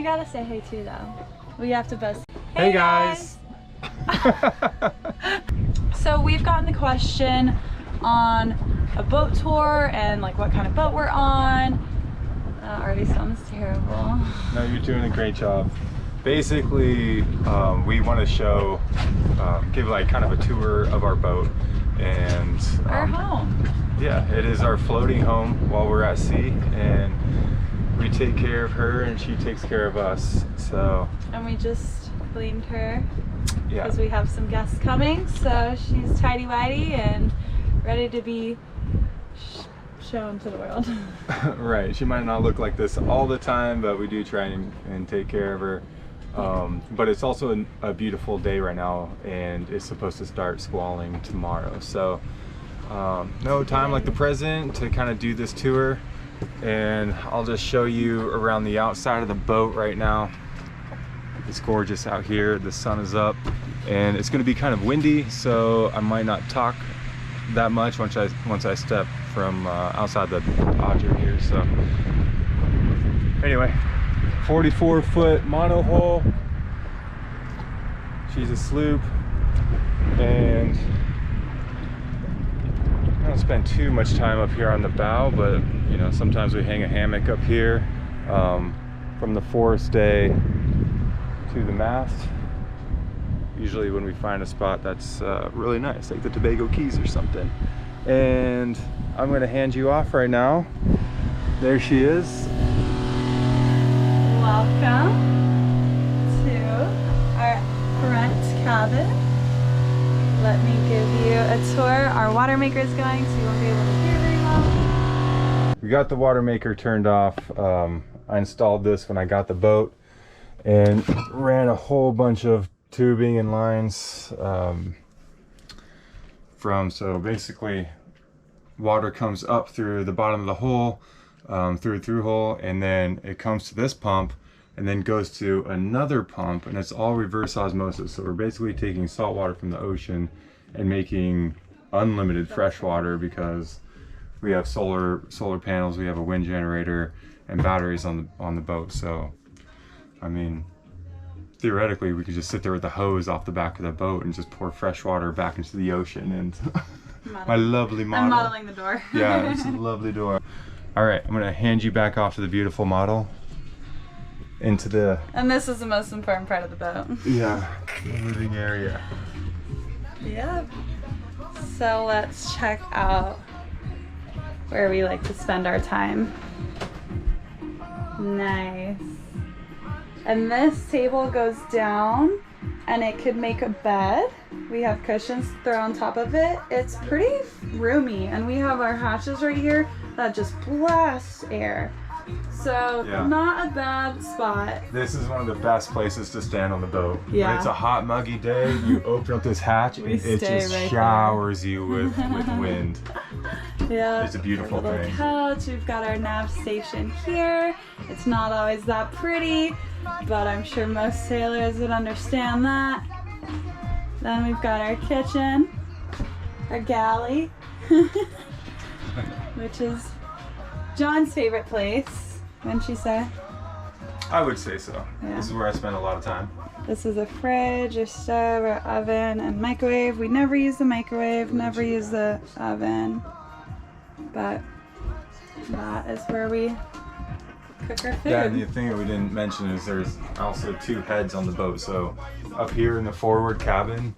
gotta say hey too though. We have to both. Hey guys! So we've gotten the question on a boat tour and like what kind of boat we're on. That already sounds terrible. No, you're doing a great job. Basically, we want to show, give like kind of a tour of our boat and our home. Yeah, it is our floating home while we're at sea, and we take care of her and she takes care of us. So. And we just cleaned her. Yeah. Because we have some guests coming, so she's tidy-whitey and ready to be shown to the world. Right, she might not look like this all the time, but we do try and take care of her. But it's also a beautiful day right now, and it's supposed to start squalling tomorrow. So no time like the present to kind of do this tour, and I'll just show you around the outside of the boat right now. It's gorgeous out here, the sun is up, and it's going to be kind of windy, so I might not talk that much once I step from outside the Dodger here. So anyway, 44-foot monohull. She's a sloop, and I don't spend too much time up here on the bow, but you know, sometimes we hang a hammock up here from the forestay to the mast. Usually when we find a spot that's really nice, like the Tobago Keys or something. And I'm going to hand you off right now. There she is. Welcome to our front cabin. Let me give you a tour. Our water maker is going, so you won't be able to hear very well. We got the water maker turned off. I installed this when I got the boat and ran a whole bunch of tubing and lines so basically water comes up through the bottom of the hole, through a through hole, and then it comes to this pump and then goes to another pump, and it's all reverse osmosis. So we're basically taking salt water from the ocean and making unlimited fresh water because we have solar panels, we have a wind generator and batteries on the boat. So I mean, theoretically, we could just sit there with the hose off the back of the boat and just pour fresh water back into the ocean. And my lovely model. I'm modeling the door. Yeah, it's a lovely door. All right, I'm gonna hand you back off to the beautiful model. Into the... And this is the most important part of the boat. Yeah, the living area. Yeah. So let's check out where we like to spend our time. Nice. And this table goes down and it could make a bed. We have cushions to throw on top of it. It's pretty roomy, and we have our hatches right here that just blast air. So yeah, not a bad spot. This is one of the best places to stand on the boat. Yeah. When it's a hot, muggy day, you open up this hatch and it just right showers you with wind. Yeah. It's a beautiful thing. Couch. We've got our nav station here. It's not always that pretty, but I'm sure most sailors would understand that. Then we've got our kitchen, our galley, which is John's favorite place, wouldn't you say? I would say so. Yeah. This is where I spend a lot of time. This is a fridge, a stove, our oven, and microwave. We never use the microwave, never use the oven, but that is where we cook our food. Yeah, and the thing that we didn't mention is there's also 2 heads on the boat. So up here in the forward cabin,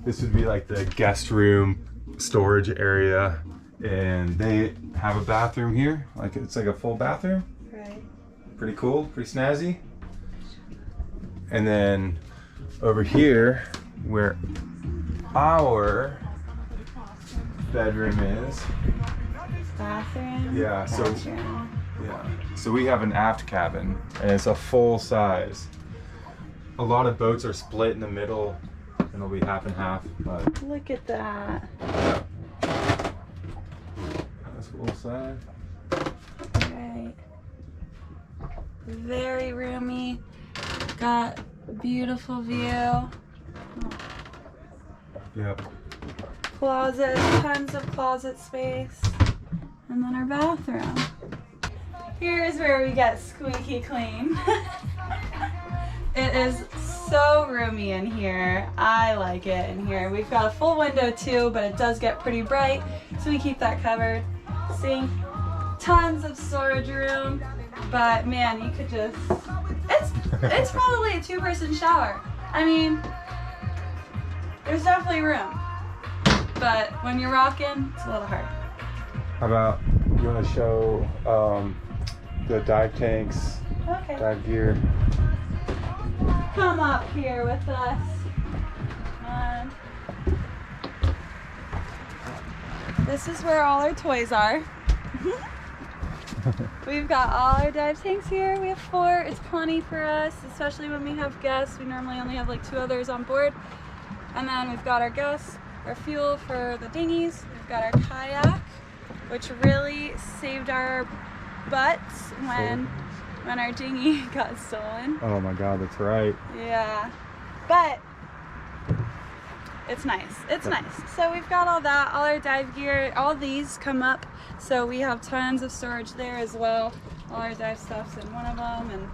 this would be like the guest room storage area, and they have a bathroom here. Like it's like a full bathroom. Right. Pretty cool, pretty snazzy. And then over here, where our bedroom is. Bathroom. Yeah. Bathroom. So we have an aft cabin, and it's a full size. A lot of boats are split in the middle, and it'll be half and half. But look at that. yeah. That's full size. Right. Very roomy. Got a beautiful view. Oh. Yep. Closet, tons of closet space. And then our bathroom. Here's where we get squeaky clean. It is so roomy in here. I like it in here. We've got a full window too, but it does get pretty bright, so we keep that covered. Sink, tons of storage room, but man, you could just, it's probably a 2-person shower. I mean, there's definitely room, but when you're rocking, it's a little hard. How about you want to show the dive tanks, Okay. dive gear? Come up here with us. This is where all our toys are. We've got all our dive tanks here. We have 4. It's plenty for us, especially when we have guests. We normally only have like 2 others on board. And then we've got our gas, our fuel for the dinghies. We've got our kayak, which really saved our butts when our dinghy got stolen. Oh my God, that's right. Yeah, but it's nice. It's nice. So we've got all that, all our dive gear, all these come up. So we have tons of storage there as well. All our dive stuff's in one of them, and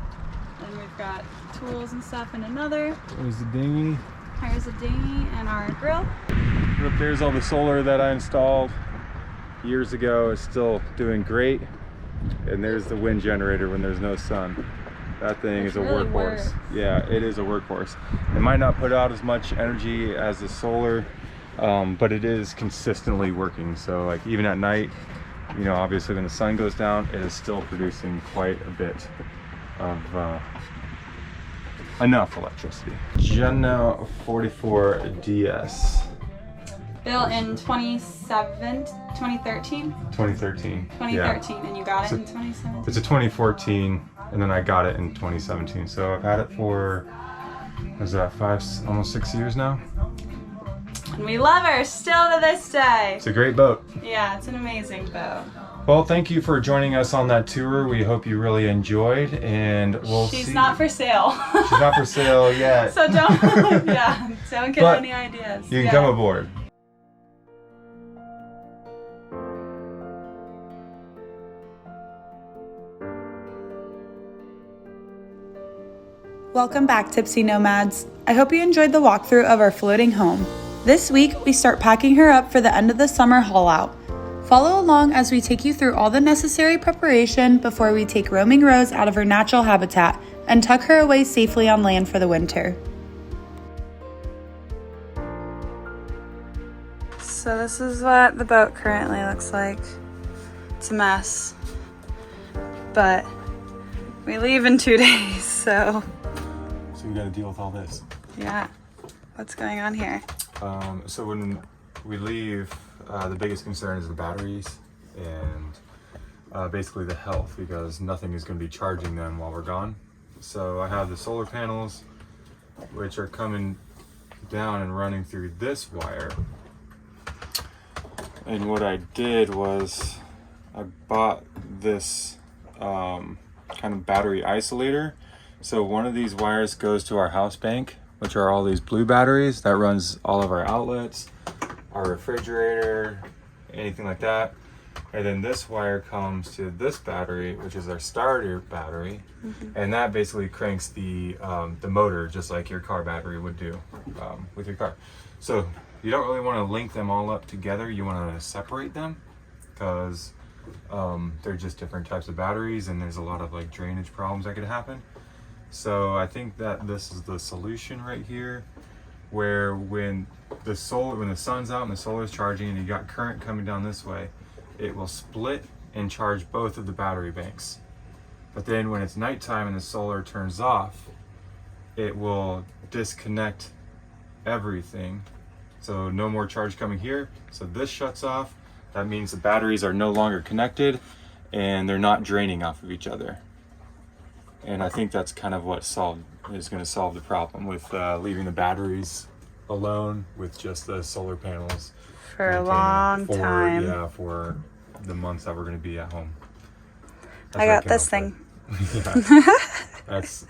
then we've got tools and stuff in another. There's the dinghy. Here's a dinghy and our grill. Up there's all the solar that I installed years ago. It's still doing great. And there's the wind generator when there's no sun. That thing is a really workhorse. works. Yeah, it is a workhorse. It might not put out as much energy as the solar, but it is consistently working. So like even at night, you know, obviously when the sun goes down, it is still producing quite a bit of enough electricity. Genno 44 DS. Built in 2013? 2013. 2013, Yeah. and you got it So in 2017? It's a 2014, and then I got it in 2017. So I've had it for, what is that, 5, almost 6 years now? And we love her still to this day. It's a great boat. Yeah, it's an amazing boat. Well, thank you for joining us on that tour. We hope you really enjoyed, and we'll see. She's not for sale. She's not for sale yet. So don't, yeah, don't get But any ideas. You can come aboard. Welcome back, Tipsyy Nomads. I hope you enjoyed the walkthrough of our floating home. This week, we start packing her up for the end of the summer haul out. Follow along as we take you through all the necessary preparation before we take roaming Rose out of her natural habitat and tuck her away safely on land for the winter. So this is what the boat currently looks like. It's a mess, but we leave in 2 days, so So we got to deal with all this. yeah. What's going on here? So when we leave, the biggest concern is the batteries and basically the health, because nothing is going to be charging them while we're gone. So I have the solar panels, which are coming down and running through this wire. And what I did was I bought this kind of battery isolator. So one of these wires goes to our house bank, which are all these blue batteries that runs all of our outlets, our refrigerator, anything like that. And then this wire comes to this battery, which is our starter battery, and that basically cranks the motor just like your car battery would do with your car. So you don't really want to link them all up together. You want to separate them because they're just different types of batteries, and there's a lot of like drainage problems that could happen. So I think that this is the solution right here, where when the sun's out and the solar is charging and you got current coming down this way, it will split and charge both of the battery banks. But then when it's nighttime and the solar turns off, it will disconnect everything. So no more charge coming here. So this shuts off. That means the batteries are no longer connected and they're not draining off of each other. And I think that's kind of what is going to solve the problem with leaving the batteries alone with just the solar panels For a long time. Yeah, for the months that we're going to be at home. I got this thing.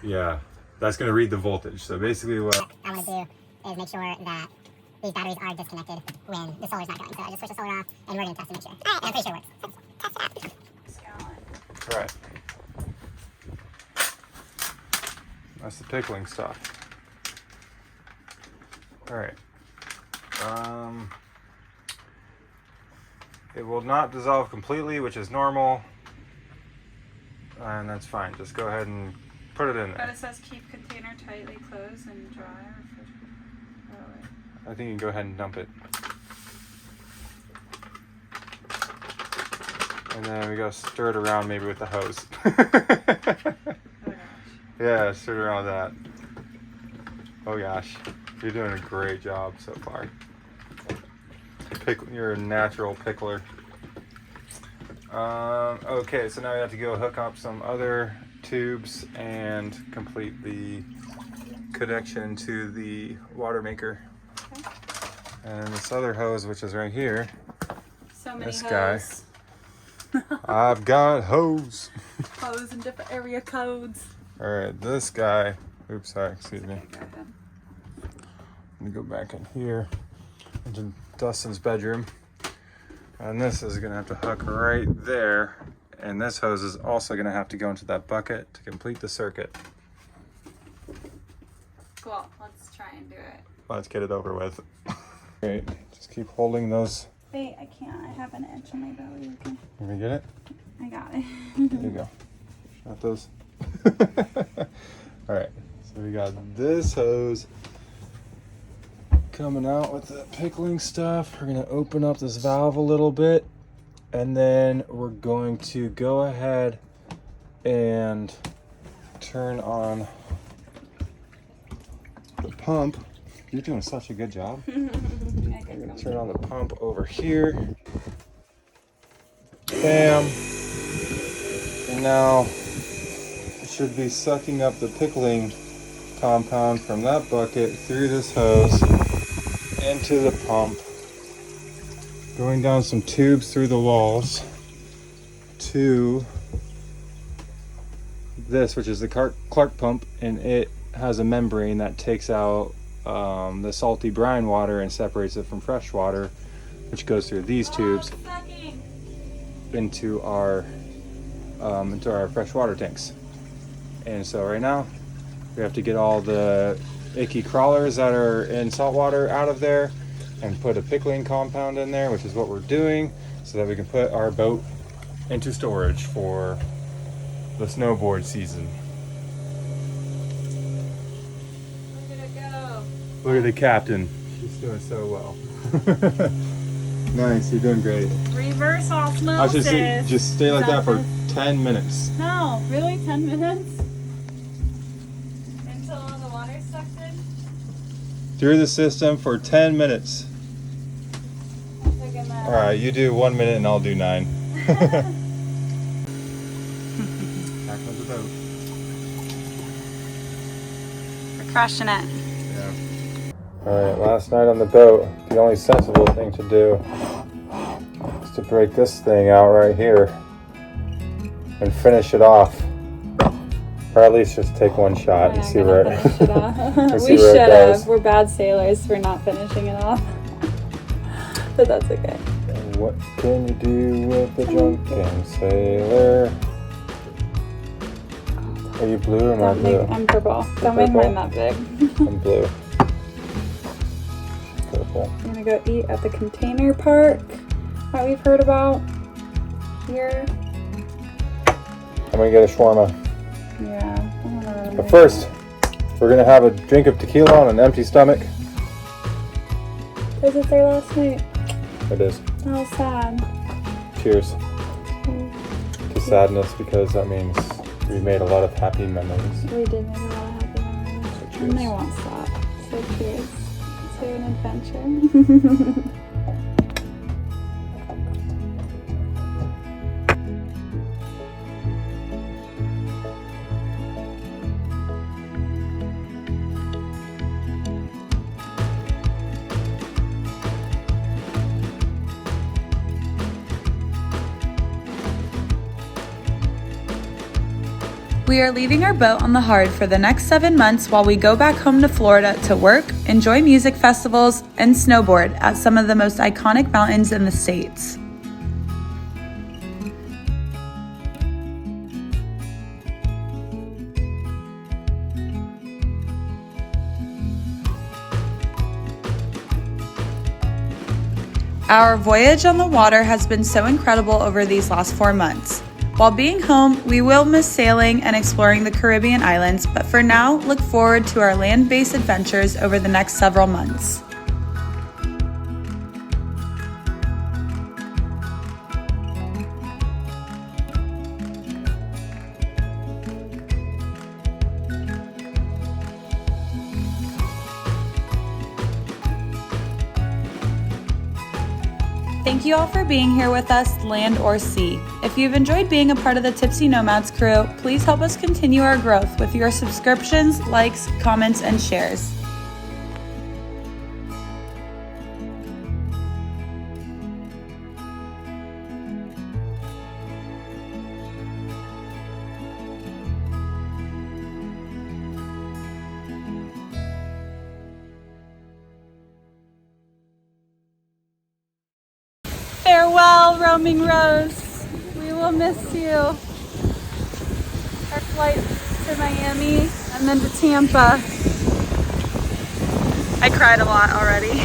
Yeah. That's going to read the voltage. So basically what I want to do is make sure that these batteries are disconnected when the solar's not going. So I just switch the solar off, and we're going to test to make sure. And I'm pretty sure it works. Let's test it out. All right. That's the pickling stuff. All right. It will not dissolve completely, which is normal. And that's fine. Just go ahead and put it in But there. it says keep container tightly closed and dry. Oh, wait. I think you can go ahead and dump it. And then we gotta stir it around maybe with the hose. Oh gosh. Yeah, stir it around with that. Oh gosh, you're doing a great job so far. You're a natural pickler. Okay, so now we have to go hook up some other tubes and complete the connection to the water maker. Okay. And this other hose, which is right here, So many this hose. guy. I've got hose. Hose in different area codes. All right, this guy. Oops, sorry, excuse me. Okay, go ahead. Let me go back in here into Dustin's bedroom. And this is gonna have to hook right there. And this hose is also gonna have to go into that bucket to complete the circuit. Cool. Let's try and do it. Let's get it over with. Great, just keep holding those. Wait, I can't. I have an itch on my belly. Okay. Let me get it. I got it. There you go. Got those. All right, so we got this hose coming out with the pickling stuff. We're gonna open up this valve a little bit, and then we're going to go ahead and turn on the pump. You're doing such a good job. I'm gonna turn on the pump over here. Bam. And now it should be sucking up the pickling compound from that bucket through this hose into the pump, going down some tubes through the walls to this, which is the Clark pump, and it has a membrane that takes out the salty brine water and separates it from fresh water, which goes through these tubes into our freshwater tanks. And so right now we have to get all the icky crawlers that are in salt water out of there and put a pickling compound in there, which is what we're doing, so that we can put our boat into storage for the snowboard season. Look at it go. Look at the captain. She's doing so well. Nice, you're doing great. Reverse osmosis. I should say, just stay like that for Something. 10 minutes. No, really? 10 minutes? Until all the water's sucked in? Through the system for 10 minutes. Look at All right, you do 1 minute and I'll do 9. Back on the boat. We're crushing it. Yeah. All right, last night on the boat, the only sensible thing to do is to break this thing out right here and finish it off. Or at least just take one shot and see where it, We see where should it goes. have. We're bad sailors for not finishing it off. But that's okay. And what can you do with the drunken sailor? Are you blue or am I blue? I'm purple. Don't make mine that big. I'm blue. Purple. I'm gonna go eat at the container park that we've heard about here. I'm gonna get a shawarma. Yeah. I don't know. But first, we're gonna have a drink of tequila on an empty stomach. Was it there last night? It is. Oh, sad. Cheers to sadness, because that means we made a lot of happy memories. We did make a lot of happy memories. So And cheers. they won't stop. So cheers to an adventure. We are leaving our boat on the Hard for the next 7 months while we go back home to Florida to work, enjoy music festivals, and snowboard at some of the most iconic mountains in the States. Our voyage on the water has been so incredible over these last 4 months. While being home, we will miss sailing and exploring the Caribbean islands, but for now, look forward to our land-based adventures over the next several months. Thank you all for being here with us, land or sea. If you've enjoyed being a part of the Tipsyy Nomads crew, please help us continue our growth with your subscriptions, likes, comments, and shares. Farewell, Roaming Rose. We will miss you. Our flight to Miami and then to Tampa. I cried a lot already.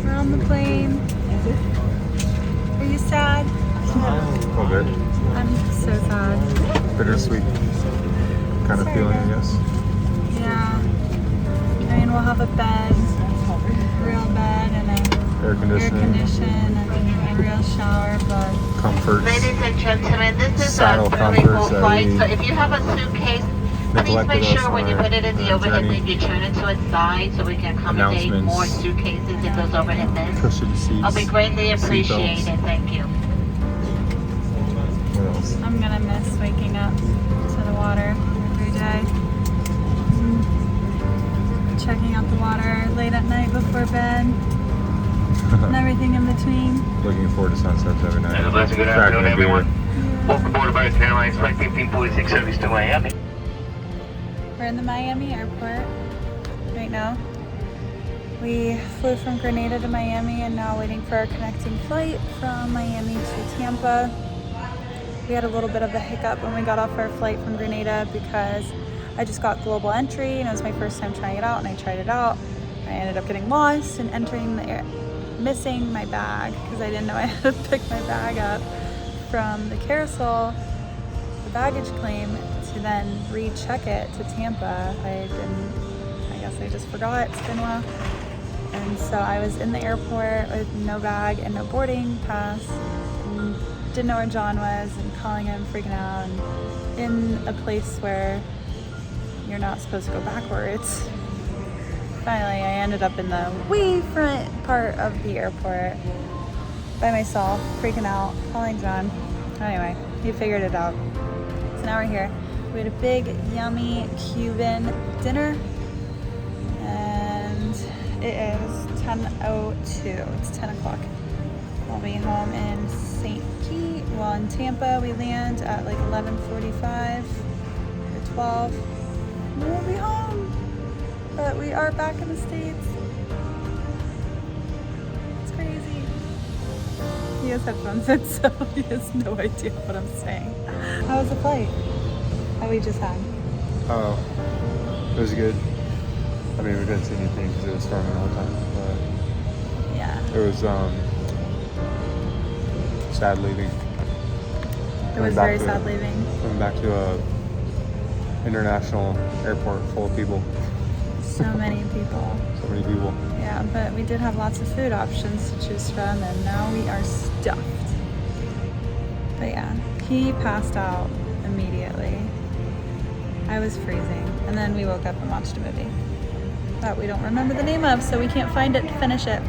We're on the plane. Are you sad? A little bit. I'm so sad. Bittersweet kind of feeling, I guess. Yeah. I mean, we'll have a bed, real bed, and a Air conditioning, and a real shower, but comforts, Ladies and gentlemen, this is saddle a very full comforts that flight, we so if you have a suitcase, please neglected make us sure when on you our put it in the overhead journey. bin, you turn it to its side so we can accommodate Announcements. more suitcases in those overhead bins. cushion seats. I'll be greatly seat appreciated. belts. Thank you. What else? I'm gonna miss waking up to the water every day. Checking out the water late at night before bed and everything in between. Looking forward to sunsets every night. And a blessed good Cracking afternoon, a beer. everyone. Welcome aboard American Airlines Flight 1546 service to Miami. We're in the Miami airport right now. We flew from Grenada to Miami and now waiting for our connecting flight from Miami to Tampa. We had a little bit of a hiccup when we got off our flight from Grenada because I just got global entry and it was my first time trying it out, and I tried it out. I ended up getting lost and entering the air, missing my bag because I didn't know I had to pick my bag up from the carousel, the baggage claim, to then recheck it to Tampa. I guess I just forgot. It's been a while. And so I was in the airport with no bag and no boarding pass, and didn't know where John was, and calling him, freaking out, and in a place where you're not supposed to go backwards. Finally, I ended up in the way front part of the airport by myself, freaking out, calling John. Anyway, he figured it out. So now we're here. We had a big, yummy Cuban dinner, and it is 10:02. It's 10 o'clock. We'll be home in in Tampa. We land at like 11:45 or 12. We'll be home, but we are back in the States. It's crazy. He has headphones in, so he has no idea what I'm saying. How was the flight that we just had? Oh, it was good. I mean, we didn't see anything because it was storming the whole time, but Yeah, it was sad leaving. it was very sad leaving. Coming back to a international airport full of people. So many people. So many people. Yeah, but we did have lots of food options to choose from, and now we are stuffed. But yeah, he passed out immediately. I was freezing, and then we woke up and watched a movie that we don't remember the name of, so we can't find it to finish it.